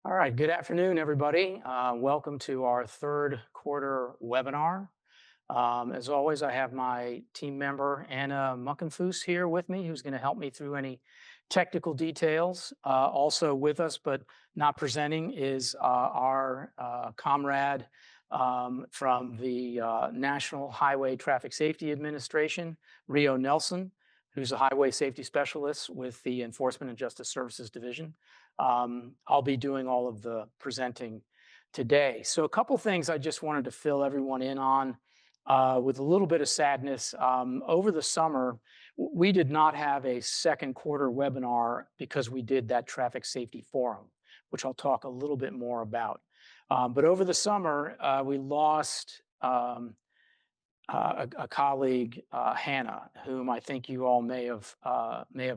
All right, good afternoon, everybody. Welcome to our third quarter webinar. As always, I have my team member, Anna Muckenfoos, here with me, who's going to help me through any technical details. Also with us, but not presenting, is our comrade from the National Highway Traffic Safety Administration, Rio Nelson, who's a highway safety specialist with the Enforcement and Justice Services Division. I'll be doing all of the presenting today. So a couple things I just wanted to fill everyone in on with a little bit of sadness. Over the summer, we did not have a second quarter webinar because we did that traffic safety forum, which I'll talk a little bit more about. But over the summer, we lost a colleague, Hannah, whom I think you all may have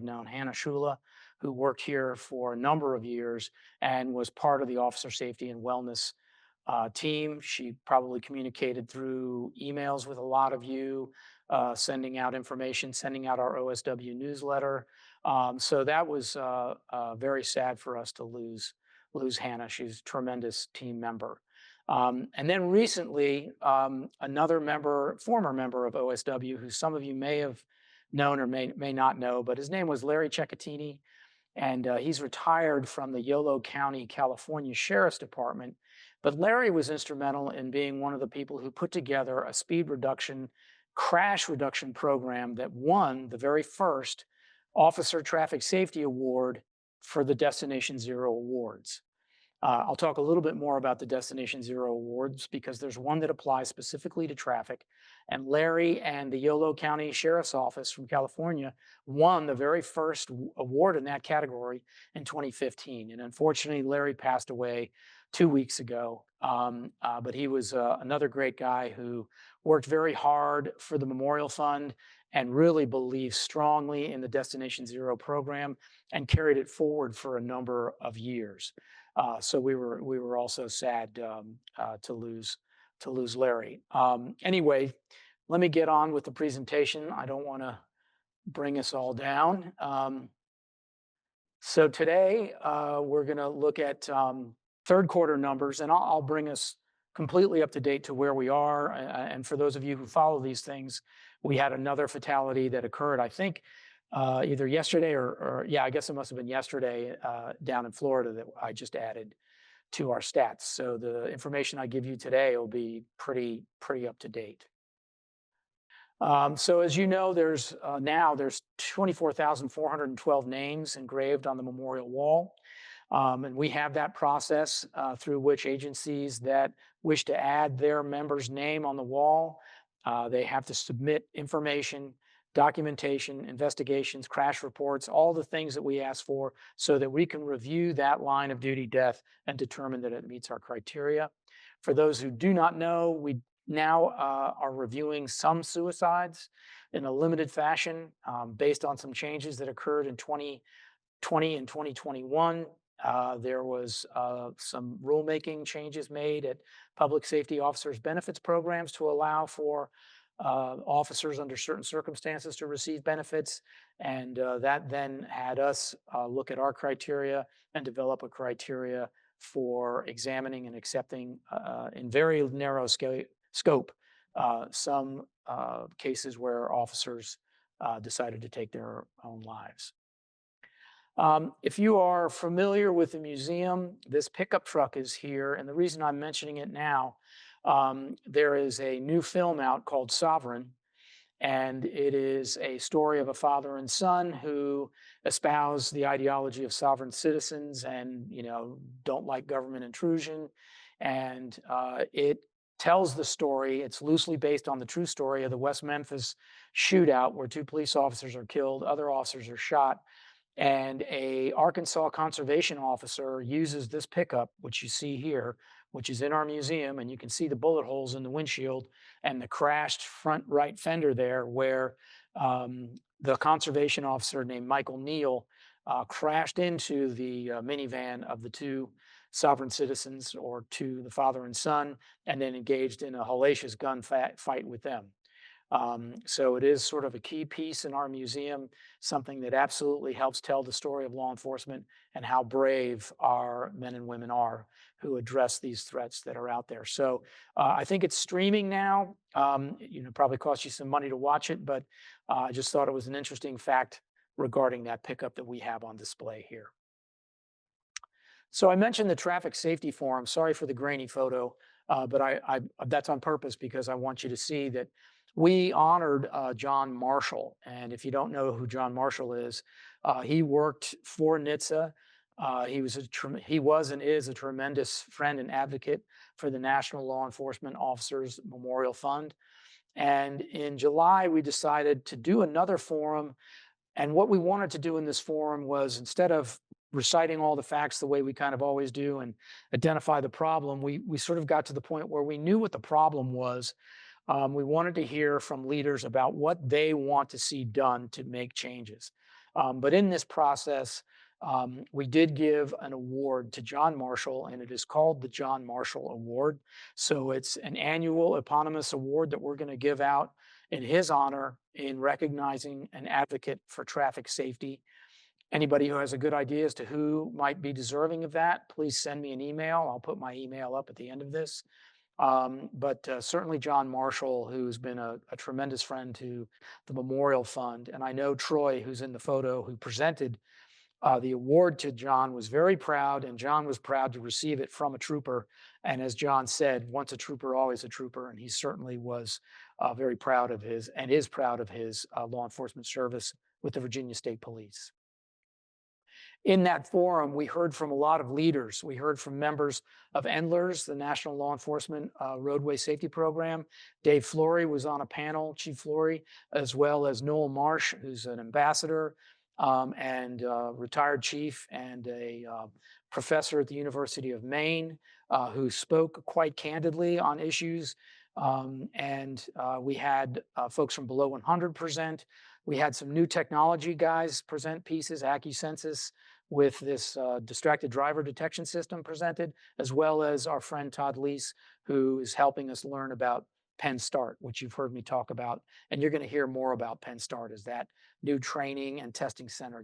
known, Hannah Shula, who worked here for a number of years and was part of the Officer Safety and Wellness team. She probably communicated through emails with a lot of you, sending out information, sending out our OSW newsletter. So that was very sad for us to lose Hannah. She's a tremendous team member. And then recently, another former member of OSW, who some of you may have known or may not know, but his name was Larry Cecchetini, and he's retired from the Yolo County, California Sheriff's Department. But Larry was instrumental in being one of the people who put together a speed reduction, crash reduction program that won the very first Officer Traffic Safety Award for the Destination Zero Awards. I'll talk a little bit more about the Destination Zero Awards because there's one that applies specifically to traffic. And Larry and the Yolo County Sheriff's Office from California won the very first award in that category in 2015. And unfortunately, Larry passed away 2 weeks ago. But he was another great guy who worked very hard for the Memorial Fund and really believed strongly in the Destination Zero program and carried it forward for a number of years. So we were also sad to lose Larry. Anyway, let me get on with the presentation. I don't want to bring us all down. So today we're going to look at third quarter numbers, and I'll bring us completely up to date to where we are. And for those of you who follow these things, we had another fatality that occurred, I think, either yesterday or yeah, I guess it must have been yesterday down in Florida that I just added to our stats. So the information I give you today will be pretty up to date. So as you know, there's 24,412 names engraved on the memorial wall. And we have that process through which agencies that wish to add their member's name on the wall, they have to submit information, documentation, investigations, crash reports, all the things that we ask for so that we can review that line of duty death and determine that it meets our criteria. For those who do not know, we now are reviewing some suicides in a limited fashion based on some changes that occurred in 2020 and 2021. There was some rulemaking changes made at public safety officers benefits programs to allow for officers under certain circumstances to receive benefits. And that then had us look at our criteria and develop a criteria for examining and accepting in very narrow scope some cases where officers decided to take their own lives. If you are familiar with the museum, this pickup truck is here. And the reason I'm mentioning it now, there is a new film out called Sovereign. And it is a story of a father and son who espouse the ideology of sovereign citizens and, don't like government intrusion. And it tells the story. It's loosely based on the true story of the West Memphis shootout where 2 police officers are killed, other officers are shot. And a Arkansas conservation officer uses this pickup, which you see here, which is in our museum, and you can see the bullet holes in the windshield and the crashed front right fender there where the conservation officer named Michael Neal crashed into the minivan of the 2 sovereign citizens, or the father and son, and then engaged in a hellacious gunfight with them. So it is sort of a key piece in our museum, something that absolutely helps tell the story of law enforcement and how brave our men and women are who address these threats that are out there. So I think it's streaming now. Probably cost you some money to watch it, but I just thought it was an interesting fact regarding that pickup that we have on display here. So I mentioned the traffic safety forum. Sorry for the grainy photo, but that's on purpose because I want you to see that we honored John Marshall. And if you don't know who John Marshall is, he worked for NHTSA. He was and is a tremendous friend and advocate for the National Law Enforcement Officers Memorial Fund. And in July, we decided to do another forum, and what we wanted to do in this forum was, instead of reciting all the facts the way we kind of always do and identify the problem, we sort of got to the point where we knew what the problem was. We wanted to hear from leaders about what they want to see done to make changes. But in this process, we did give an award to John Marshall, and it is called the John Marshall Award. So it's an annual eponymous award that we're going to give out in his honor in recognizing an advocate for traffic safety. Anybody who has a good idea as to who might be deserving of that, please send me an email. I'll put my email up at the end of this. But certainly John Marshall, who's been a tremendous friend to the Memorial Fund. And I know Troy, who's in the photo, who presented the award to John, was very proud, and John was proud to receive it from a trooper. And as John said, once a trooper, always a trooper. And he certainly was very proud of his, and is proud of his law enforcement service with the Virginia State Police. In that forum, we heard from a lot of leaders. We heard from members of NLRS, the National Law Enforcement Roadway Safety Program. Dave Flory was on a panel, Chief Flory, as well as Noel Marsh, who's an ambassador and retired chief and a professor at the University of Maine, who spoke quite candidly on issues. We had folks from Below 100 present. We had some new technology guys present pieces, AccuSensus, with this distracted driver detection system presented, as well as our friend Todd Lease, who is helping us learn about Penn Start, which you've heard me talk about. And you're going to hear more about Penn Start as that new training and testing center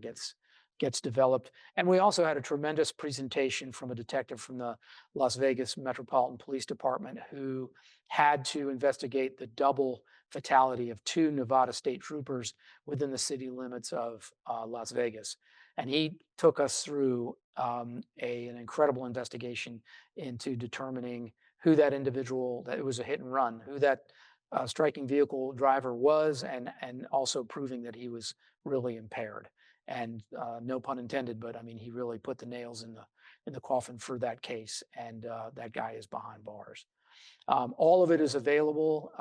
gets developed. And we also had a tremendous presentation from a detective from the Las Vegas Metropolitan Police Department who had to investigate the double fatality of 2 Nevada state troopers within the city limits of Las Vegas. And he took us through an incredible investigation into determining who that individual, that it was a hit and run, who that striking vehicle driver was, and also proving that he was really impaired. And no pun intended, but I mean, he really put the nails in the coffin for that case, and that guy is behind bars. All of it is available.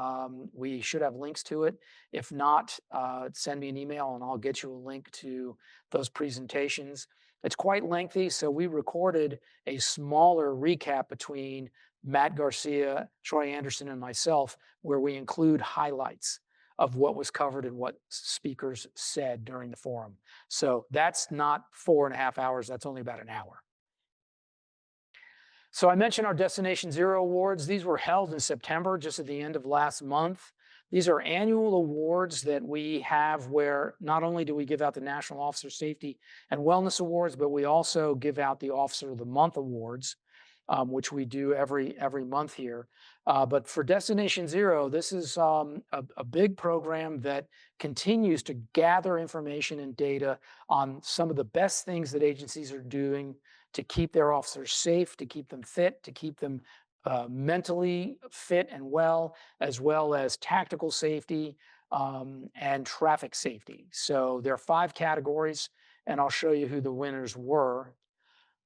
We should have links to it. If not, send me an email and I'll get you a link to those presentations. It's quite lengthy, so we recorded a smaller recap between Matt Garcia, Troy Anderson, and myself, where we include highlights of what was covered and what speakers said during the forum. So that's not 4.5 hours, that's only about an hour. So I mentioned our Destination Zero Awards. These were held in September, just at the end of last month. These are annual awards that we have where not only do we give out the National Officer Safety and Wellness Awards, but we also give out the Officer of the Month Awards, which we do every month here. But for Destination Zero, this is a big program that continues to gather information and data on some of the best things that agencies are doing to keep their officers safe, to keep them fit, to keep them mentally fit and well as tactical safety and traffic safety. So there are 5 categories, and I'll show you who the winners were.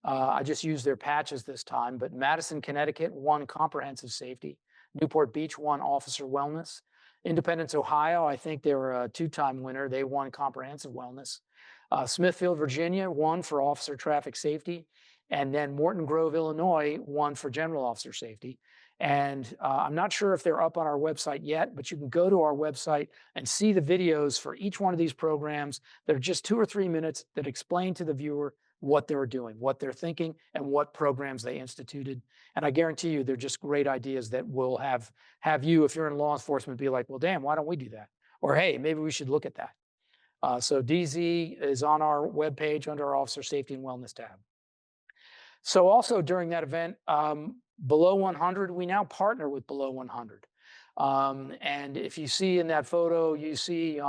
I just used their patches this time, but Madison, Connecticut won comprehensive safety. Newport Beach won officer wellness. Independence, Ohio, I think they were a 2-time winner. They won comprehensive wellness. Smithfield, Virginia won for officer traffic safety. And then Morton Grove, Illinois won for general officer safety. And I'm not sure if they're up on our website yet, but you can go to our website and see the videos for each one of these programs. They're just 2 or 3 minutes that explain to the viewer what they're doing, what they're thinking, and what programs they instituted. And I guarantee you, they're just great ideas that will have you, if you're in law enforcement, be like, well, damn, why don't we do that? Or hey, maybe we should look at that. So DZ is on our webpage under our Officer Safety and Wellness tab. So also during that event, Below 100, we now partner with Below 100. And if you see in that photo, you see,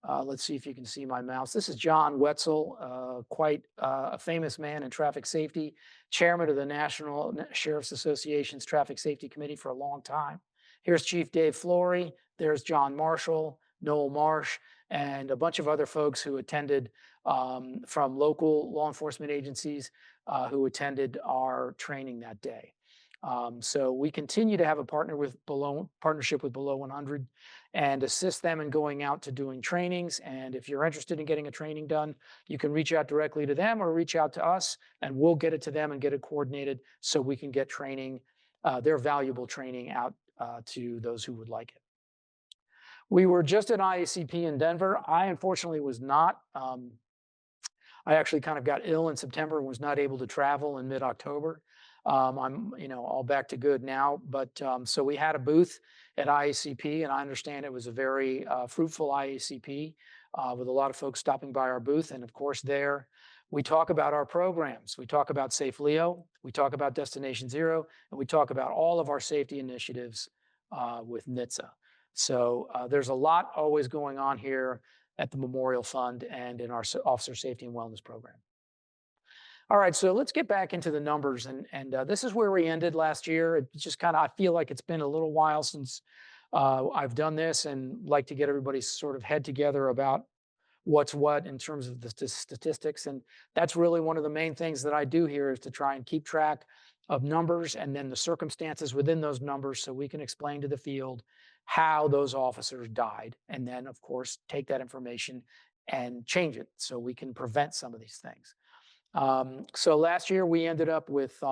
let's see if you can see my mouse. This is John Wetzel, quite a famous man in traffic safety, chairman of the National Sheriff's Association's Traffic Safety Committee for a long time. Here's Chief Dave Flory. There's John Marshall, Noel Marsh, and a bunch of other folks who attended from local law enforcement agencies who attended our training that day. So we continue to have a partnership with Below 100 and assist them in going out to doing trainings. And if you're interested in getting a training done, you can reach out directly to them or reach out to us, and we'll get it to them and get it coordinated so we can get training, their valuable training out to those who would like it. We were just at IACP in Denver. I unfortunately was not. I actually kind of got ill in September and was not able to travel in mid-October. I'm, all back to good now. But so we had a booth at IACP, and I understand it was a very fruitful IACP with a lot of folks stopping by our booth. And of course, there we talk about our programs. We talk about Safe Leo, we talk about Destination Zero, and we talk about all of our safety initiatives with NHTSA. So there's a lot always going on here at the Memorial Fund and in our Officer Safety and Wellness program. All right, so let's get back into the numbers. And this is where we ended last year. It just kind of, I feel like it's been a little while since I've done this, and like to get everybody's sort of head together about what's what in terms of the statistics. And that's really one of the main things that I do here, is to try and keep track of numbers and then the circumstances within those numbers so we can explain to the field how those officers died. And then, of course, take that information and change it so we can prevent some of these things. So last year we ended up with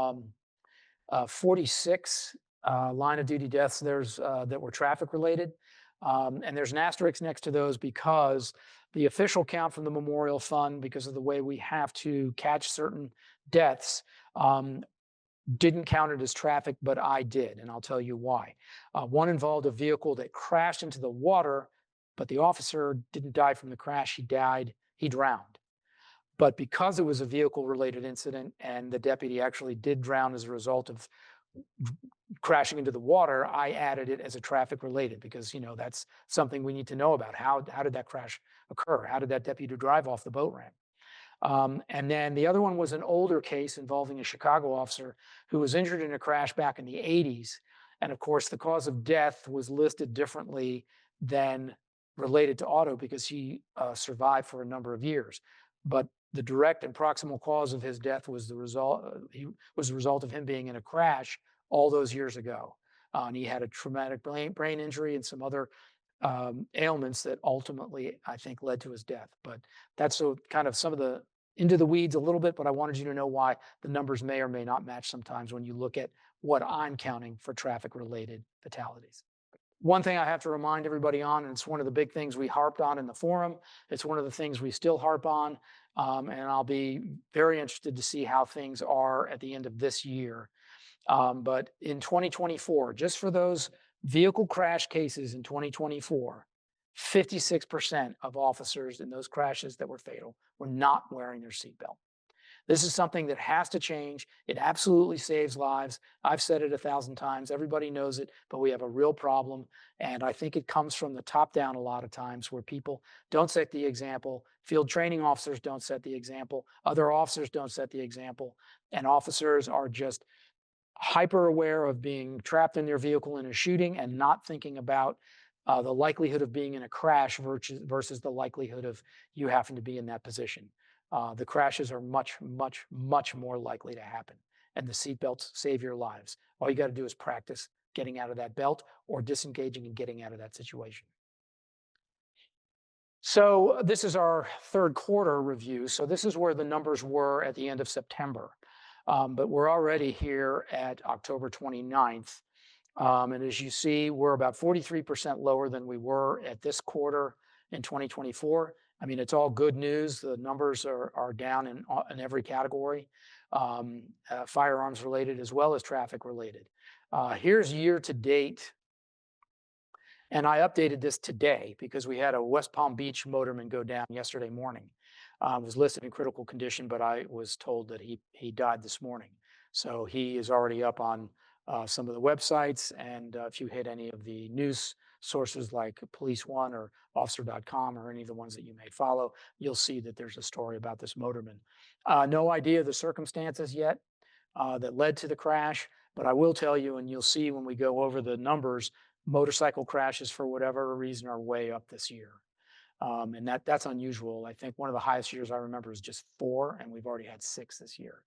46 line of duty deaths that were traffic related. And there's an asterisk next to those because the official count from the Memorial Fund, because of the way we have to catch certain deaths, didn't count it as traffic, but I did, and I'll tell you why. One involved a vehicle that crashed into the water, but the officer didn't die from the crash, he drowned. But because it was a vehicle-related incident and the deputy actually did drown as a result of crashing into the water, I added it as a traffic-related because, that's something we need to know about. How did that crash occur? How did that deputy drive off the boat ramp? And then the other one was an older case involving a Chicago officer who was injured in a crash back in the 80s. And of course, the cause of death was listed differently than related to auto because he survived for a number of years. But the direct and proximal cause of his death was the result of him being in a crash all those years ago. And he had a traumatic brain injury and some other ailments that ultimately, I think, led to his death. But that's kind of some of the into the weeds a little bit, but I wanted you to know why the numbers may or may not match sometimes when you look at what I'm counting for traffic-related fatalities. One thing I have to remind everybody on, and it's one of the big things we harped on in the forum, it's one of the things we still harp on, and I'll be very interested to see how things are at the end of this year. But in 2024, just for those vehicle crash cases in 2024, 56% of officers in those crashes that were fatal were not wearing their seatbelt. This is something that has to change. It absolutely saves lives. I've said it 1,000 times. Everybody knows it, but we have a real problem. And I think it comes from the top down a lot of times where people don't set the example. Field training officers don't set the example. Other officers don't set the example. And officers are just hyper aware of being trapped in their vehicle in a shooting and not thinking about the likelihood of being in a crash versus the likelihood of you having to be in that position. The crashes are much, much, much more likely to happen, and the seatbelts save your lives. All you got to do is practice getting out of that belt or disengaging and getting out of that situation. So this is our third quarter review. So this is where the numbers were at the end of September. But we're already here at October 29th. And as you see, we're about 43% lower than we were at this quarter in 2024 I mean, it's all good news. The numbers are down in every category, firearms related as well as traffic related. Here's year to date, and I updated this today because we had a West Palm Beach motorman go down yesterday morning. Was listed in critical condition, but I was told that he died this morning. So he is already up on some of the websites, and if you hit any of the news sources like Police One or Officer.com or any of the ones that you may follow, you'll see that there's a story about this motorman. No idea the circumstances yet that led to the crash. But I will tell you, and you'll see when we go over the numbers, motorcycle crashes for whatever reason are way up this year. And that's unusual. I think one of the highest years I remember is just 4, and we've already had 6 this year.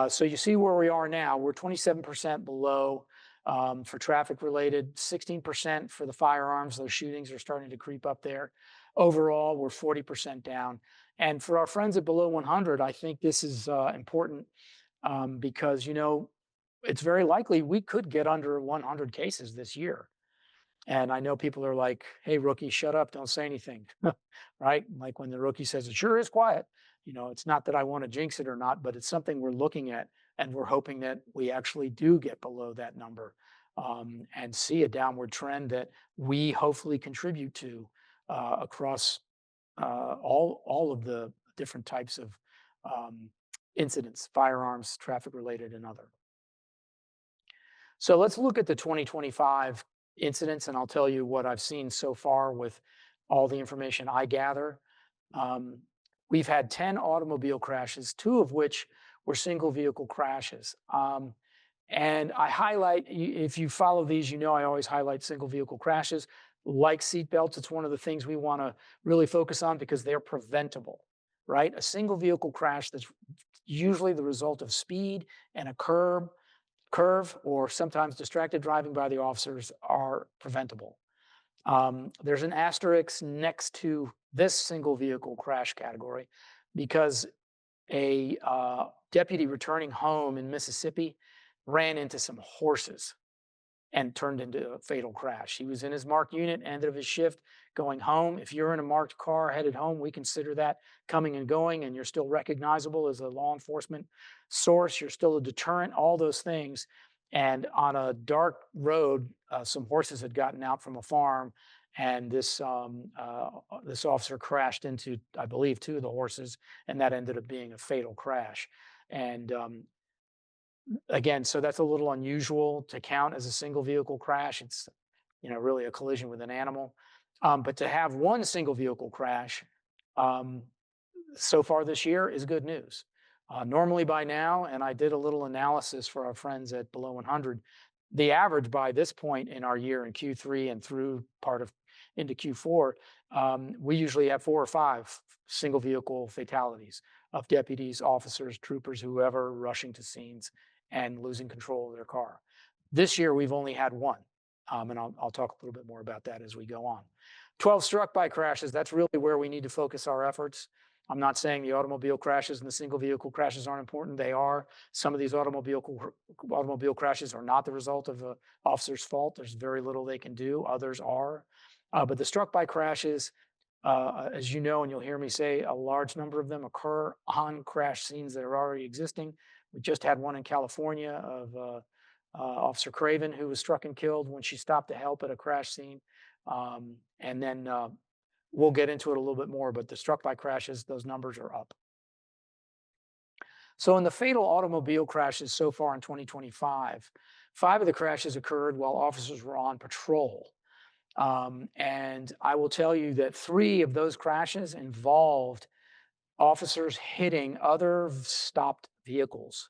So you see where we are now. We're 27% below for traffic related, 16% for the firearms. Those shootings are starting to creep up there. Overall, we're 40% down. And for our friends at below 100, I think this is important because, it's very likely we could get under 100 cases this year. And I know people are like, hey, rookie, shut up. Don't say anything. Right? Like when the rookie says, it sure is quiet. It's not that I want to jinx it or not, but it's something we're looking at. And we're hoping that we actually do get below that number and see a downward trend that we hopefully contribute to across all of the different types of incidents, firearms, traffic related, and other. So let's look at the 2025 incidents, and I'll tell you what I've seen so far with all the information I gather. We've had 10 automobile crashes, 2 of which were single vehicle crashes. And I highlight, if you follow these, I always highlight single vehicle crashes. Like seatbelts, it's one of the things we want to really focus on because they're preventable, right? A single vehicle crash that's usually the result of speed and a curve or sometimes distracted driving by the officers are preventable. There's an asterisk next to this single vehicle crash category because a deputy returning home in Mississippi ran into some horses and turned into a fatal crash. He was in his marked unit, end of his shift, going home. If you're in a marked car headed home, we consider that coming and going, and you're still recognizable as a law enforcement source. You're still a deterrent, all those things. And on a dark road, some horses had gotten out from a farm, and this officer crashed into, I believe, 2 of the horses, and that ended up being a fatal crash. And again, so that's a little unusual to count as a single vehicle crash. It's, really a collision with an animal. But to have 1 single vehicle crash um, so far this year is good news. Normally by now, and I did a little analysis for our friends at below 100, the average by this point in our year in Q3 and through part of into Q4, we usually have 4 or 5 single vehicle fatalities of deputies, officers, troopers, whoever rushing to scenes and losing control of their car. This year, we've only had 1, and I'll talk a little bit more about that as we go on. 12 struck by crashes, that's really where we need to focus our efforts. I'm not saying the automobile crashes and the single vehicle crashes aren't important. They are. Some of these automobile crashes are not the result of an officer's fault. There's very little they can do. Others are. But the struck by crashes, as you know, and you'll hear me say, a large number of them occur on crash scenes that are already existing. We just had one in California of Officer Craven, who was struck and killed when she stopped to help at a crash scene. And then we'll get into it a little bit more, but the struck by crashes, those numbers are up. So in the fatal automobile crashes so far in 2025, 5 of the crashes occurred while officers were on patrol. And I will tell you that 3 of those crashes involved officers hitting other stopped vehicles.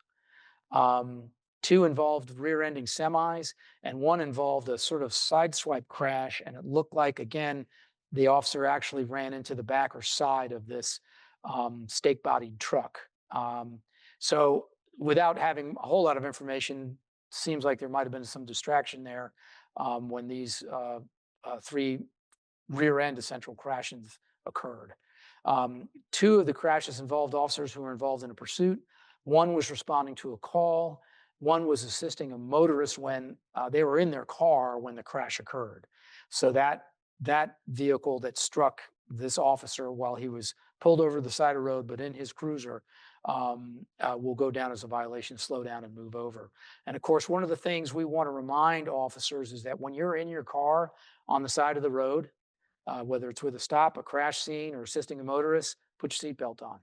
2 involved rear-ending semis, and 1 involved a sort of sideswipe crash, and it looked like, again, the officer actually ran into the back or side of this stake-bodied truck. So without having a whole lot of information, seems like there might have been some distraction there when these 3 rear-end essential crashes occurred. 2 of the crashes involved officers who were involved in a pursuit. 1 was responding to a call. 1 was assisting a motorist when they were in their car when the crash occurred. So that vehicle that struck this officer, while he was pulled over the side of the road, but in his cruiser, will go down as a violation, slow down and move over. And of course, one of the things we want to remind officers is that when you're in your car on the side of the road, whether it's with a stop, a crash scene, or assisting a motorist, put your seatbelt on,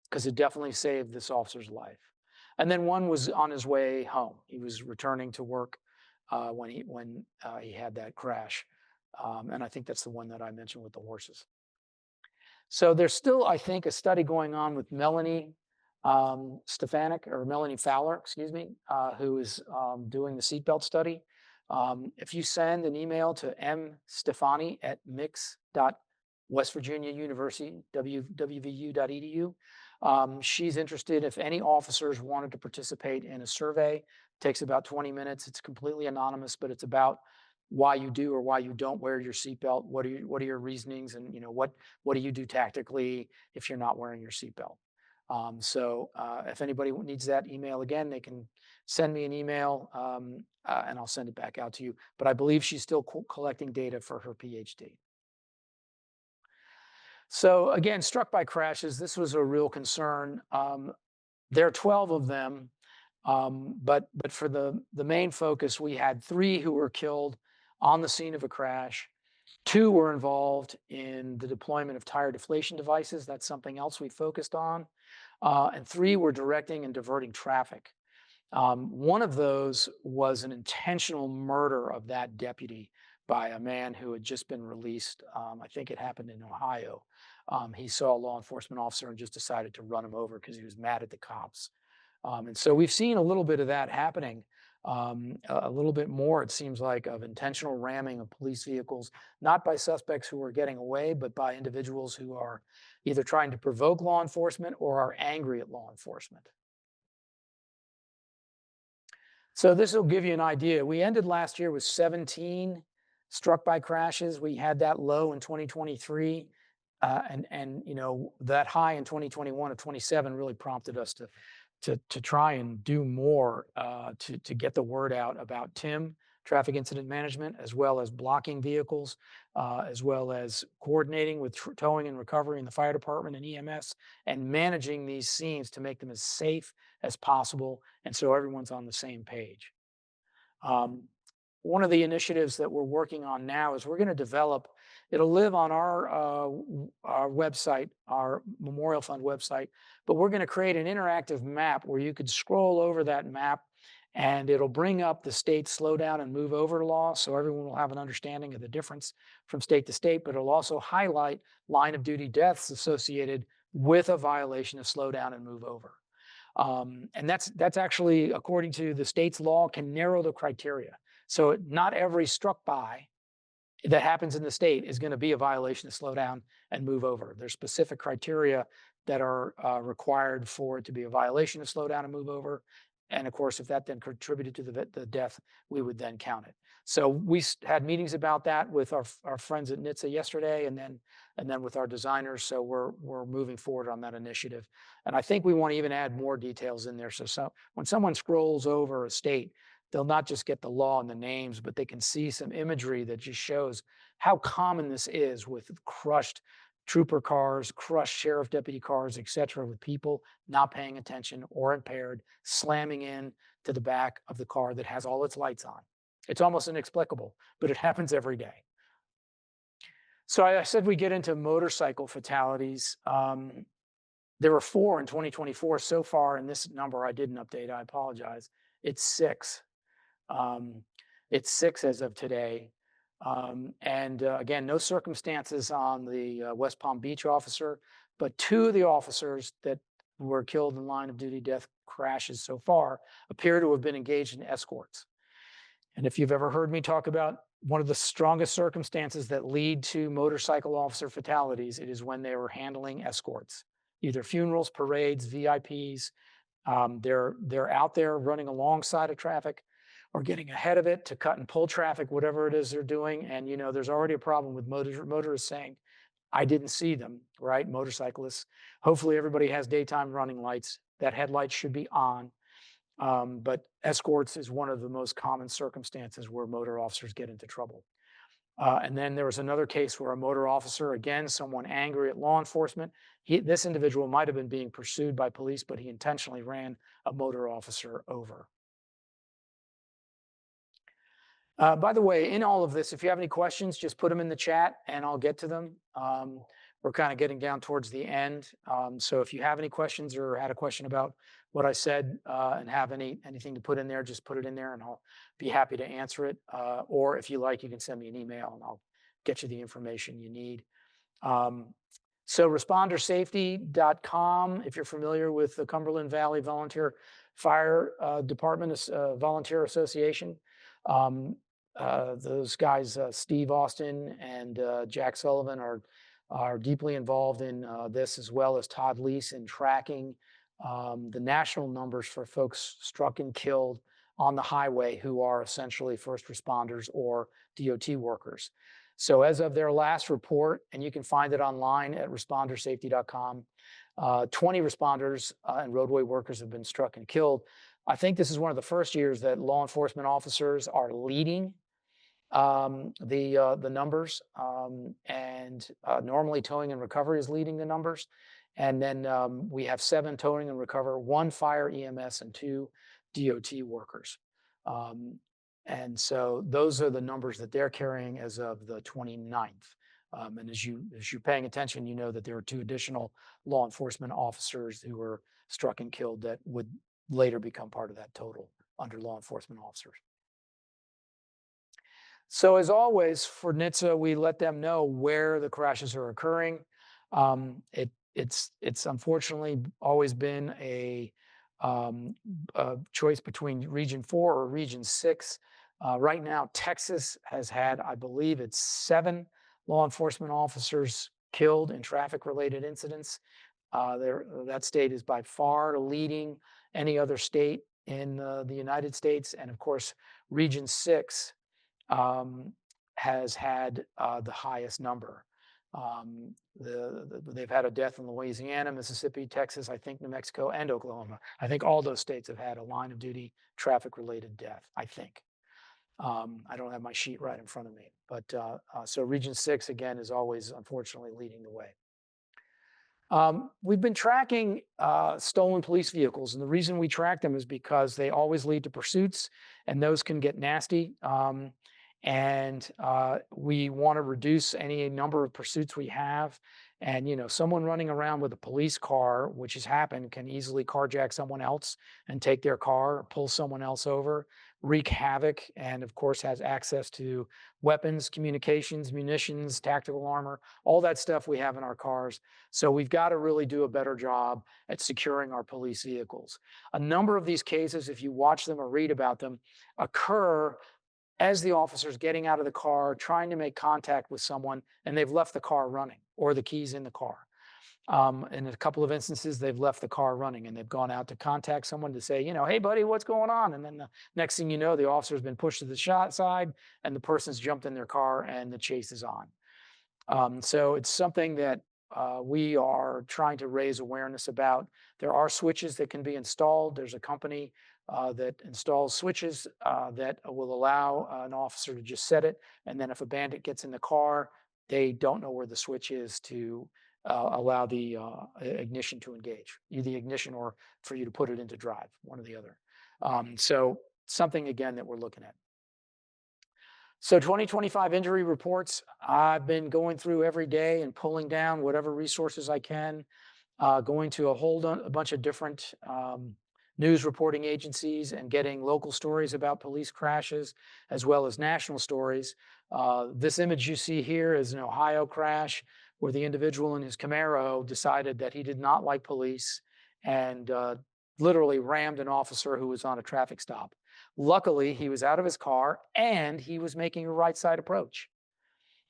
because it definitely saved this officer's life. And then one was on his way home. He was returning to work when he had that crash. And I think that's the one that I mentioned with the horses. So there's still, I think, a study going on with Melanie Stefanik, or Melanie Fowler, excuse me, who is doing the seatbelt study. If you send an email to mstefani@mix.westvirginiauniversity, wvu.edu, she's interested if any officers wanted to participate in a survey. It takes about 20 minutes. It's completely anonymous, but it's about why you do or why you don't wear your seatbelt. What are your reasonings, and what do you do tactically if you're not wearing your seatbelt? So if anybody needs that email again, they can send me an email, and I'll send it back out to you. But I believe she's still collecting data for her PhD. So again, struck by crashes, this was a real concern. There are 12 of them, but for the main focus, we had 3 who were killed on the scene of a crash. 2 were involved in the deployment of tire deflation devices. That's something else we focused on. And 3 were directing and diverting traffic. One of those was an intentional murder of that deputy by a man who had just been released. I think it happened in Ohio. He saw a law enforcement officer and just decided to run him over because he was mad at the cops. And so we've seen a little bit of that happening, a little bit more, it seems like, of intentional ramming of police vehicles, not by suspects who are getting away, but by individuals who are either trying to provoke law enforcement or are angry at law enforcement. So this will give you an idea. We ended last year with 17 struck by crashes. We had that low in 2023. And that high in 2021 of 27 really prompted us to try and do more to get the word out about TIM, traffic incident management, as well as blocking vehicles, as well as coordinating with towing and recovery in the fire department and EMS, and managing these scenes to make them as safe as possible, and so everyone's on the same page. One of the initiatives that we're working on now is we're going to develop, it'll live on our website, our Memorial Fund website, but we're going to create an interactive map where you could scroll over that map and it'll bring up the state slow down and move over law, so everyone will have an understanding of the difference from state to state, but it'll also highlight line of duty deaths associated with a violation of slow down and move over. And that's actually, according to the state's law, can narrow the criteria. So not every struck by that happens in the state is going to be a violation of slow down and move over. There's specific criteria that are required for it to be a violation of slow down and move over. And of course, if that then contributed to the death, we would then count it. So we had meetings about that with our friends at NHTSA yesterday, and then with our designers. So we're moving forward on that initiative. And I think we want to even add more details in there. So when someone scrolls over a state, they'll not just get the law and the names, but they can see some imagery that just shows how common this is with crushed trooper cars, crushed sheriff deputy cars, et cetera, with people not paying attention or impaired, slamming in to the back of the car that has all its lights on. It's almost inexplicable, but it happens every day. So I said we get into motorcycle fatalities. There were 4 in 2024 so far, and this number I didn't update, I apologize. It's 6. It's 6 as of today. And again, no circumstances on the West Palm Beach officer, but 2 of the officers that were killed in line of duty death crashes so far appear to have been engaged in escorts. And if you've ever heard me talk about one of the strongest circumstances that lead to motorcycle officer fatalities, it is when they were handling escorts, either funerals, parades, VIPs. They're out there running alongside of traffic or getting ahead of it to cut and pull traffic, whatever it is they're doing. And there's already a problem with motorists saying, I didn't see them, right? Motorcyclists. Hopefully everybody has daytime running lights. That headlight should be on. But escorts is one of the most common circumstances where motor officers get into trouble. And then there was another case where a motor officer, again, someone angry at law enforcement, this individual might have been being pursued by police, but he intentionally ran a motor officer over. By the way, in all of this, if you have any questions, just put them in the chat and I'll get to them. We're kind of getting down towards the end. So if you have any questions or had a question about what I said and have anything to put in there, just put it in there and I'll be happy to answer it. Or if you like, you can send me an email and I'll get you the information you need. So respondersafety.com, if you're familiar with the Cumberland Valley Volunteer Fire Department Volunteer Association. Those guys, Steve Austin and Jack Sullivan, are deeply involved in this, as well as Todd Lease, in tracking the national numbers for folks struck and killed on the highway who are essentially first responders or DOT workers. So as of their last report, and you can find it online at respondersafety.com, 20 responders and roadway workers have been struck and killed. I think this is one of the first years that law enforcement officers are leading the numbers, and normally towing and recovery is leading the numbers. And then we have 7 towing and recover, 1 fire EMS, and 2 DOT workers. And so those are the numbers that they're carrying as of the 29th. And as you're paying attention, you know that there are 2 additional law enforcement officers who were struck and killed that would later become part of that total under law enforcement officers. So as always, for NHTSA, we let them know where the crashes are occurring. It's unfortunately always been a choice between Region 4 or Region 6. Right now, Texas has had, I believe it's 7 law enforcement officers killed in traffic-related incidents. That state is by far leading any other state in the United States. And of course, Region 6 has had the highest number. They've had a death in Louisiana, Mississippi, Texas, I think New Mexico, and Oklahoma. I think all those states have had a line of duty traffic-related death, I think. I don't have my sheet right in front of me. But so Region 6, again, is always, unfortunately, leading the way. We've been tracking stolen police vehicles, and the reason we track them is because they always lead to pursuits, and those can get nasty. We want to reduce any number of pursuits we have. And, you know, someone running around with a police car, which has happened, can easily carjack someone else and take their car, pull someone else over, wreak havoc, and of course has access to weapons, communications, munitions, tactical armor, all that stuff we have in our cars. So we've got to really do a better job at securing our police vehicles. A number of these cases, if you watch them or read about them, occur as the officer's getting out of the car, trying to make contact with someone, and they've left the car running or the keys in the car. In a couple of instances, they've left the car running and they've gone out to contact someone to say, you know, hey, buddy, what's going on? And then the next thing you know, the officer's been pushed to the side and the person's jumped in their car and the chase is on. So it's something that we are trying to raise awareness about. There are switches that can be installed. There's a company that installs switches that will allow an officer to just set it. And then if a bandit gets in the car, they don't know where the switch is to allow the ignition to engage, either the ignition or for you to put it into drive, one or the other. So something, again, that we're looking at. So 2025 injury reports, I've been going through every day and pulling down whatever resources I can, going to a bunch of different news reporting agencies and getting local stories about police crashes, as well as national stories. This image you see here is an Ohio crash where the individual in his Camaro decided that he did not like police and literally rammed an officer who was on a traffic stop. Luckily, he was out of his car and he was making a right side approach.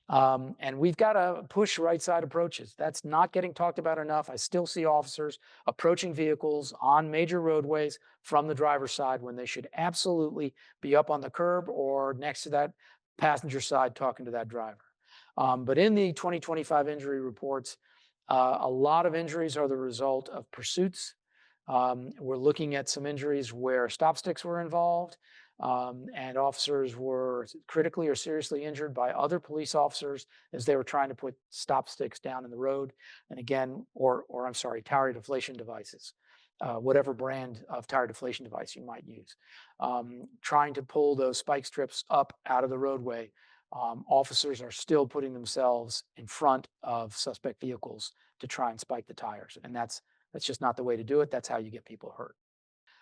And we've got to push right side approaches. That's not getting talked about enough. I still see officers approaching vehicles on major roadways from the driver's side when they should absolutely be up on the curb or next to that passenger side talking to that driver. But in the 2025 injury reports, a lot of injuries are the result of pursuits. We're looking at some injuries where stop sticks were involved. and officers were critically or seriously injured by other police officers as they were trying to put stop sticks down in the road. And again, or I'm sorry, tire deflation devices, whatever brand of tire deflation device you might use, trying to pull those spike strips up out of the roadway. Officers are still putting themselves in front of suspect vehicles to try and spike the tires, and that's just not the way to do it. That's how you get people hurt.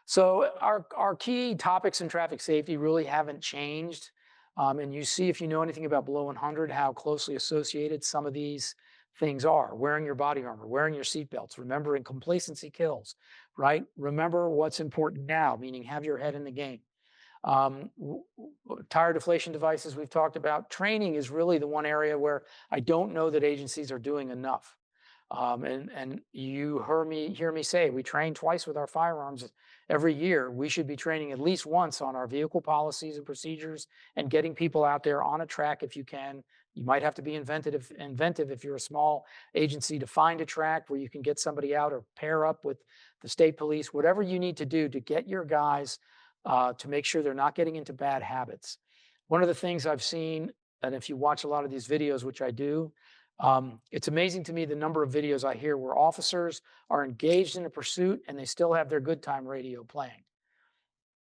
So our key topics in traffic safety really haven't changed. And you see, if you know anything about below 100, how closely associated some of these things are. Wearing your body armor, wearing your seatbelts, remembering complacency kills, right? Remember what's important now, meaning have your head in the game. Tire deflation devices we've talked about. Training is really the one area where I don't know that agencies are doing enough. And you hear me say we train twice with our firearms every year. We should be training at least once on our vehicle policies and procedures and getting people out there on a track if you can. You might have to be inventive if you're a small agency to find a track where you can get somebody out or pair up with the state police, whatever you need to do to get your guys to make sure they're not getting into bad habits. One of the things I've seen, and if you watch a lot of these videos, which I do, it's amazing to me the number of videos I hear where officers are engaged in a pursuit and they still have their good time radio playing.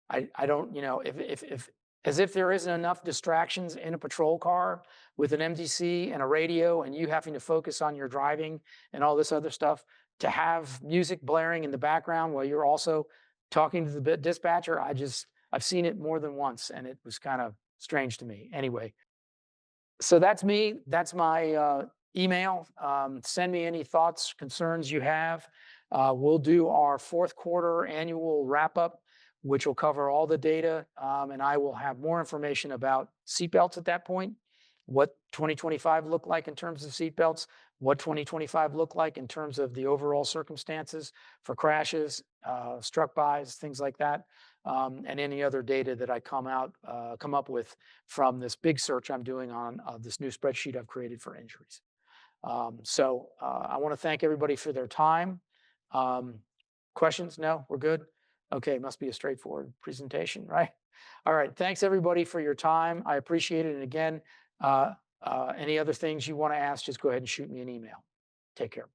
I don't, if as if there isn't enough distractions in a patrol car with an MDC and a radio and you having to focus on your driving and all this other stuff, to have music blaring in the background while you're also talking to the dispatcher, I've seen it more than once and it was kind of strange to me. Anyway, so that's me. That's my email. Send me any thoughts, concerns you have. We'll do our fourth quarter annual wrap up, which will cover all the data. And I will have more information about seatbelts at that point, what 2025 looked like in terms of seatbelts, what 2025 looked like in terms of the overall circumstances for crashes, struck bys, things like that, and any other data that I come up with from this big search I'm doing on this new spreadsheet I've created for injuries. I want to thank everybody for their time. Um, Questions? No, we're good. Okay, must be a straightforward presentation, right? All right, thanks everybody for your time. I appreciate it. And again, any other things you want to ask, just go ahead and shoot me an email. Take care.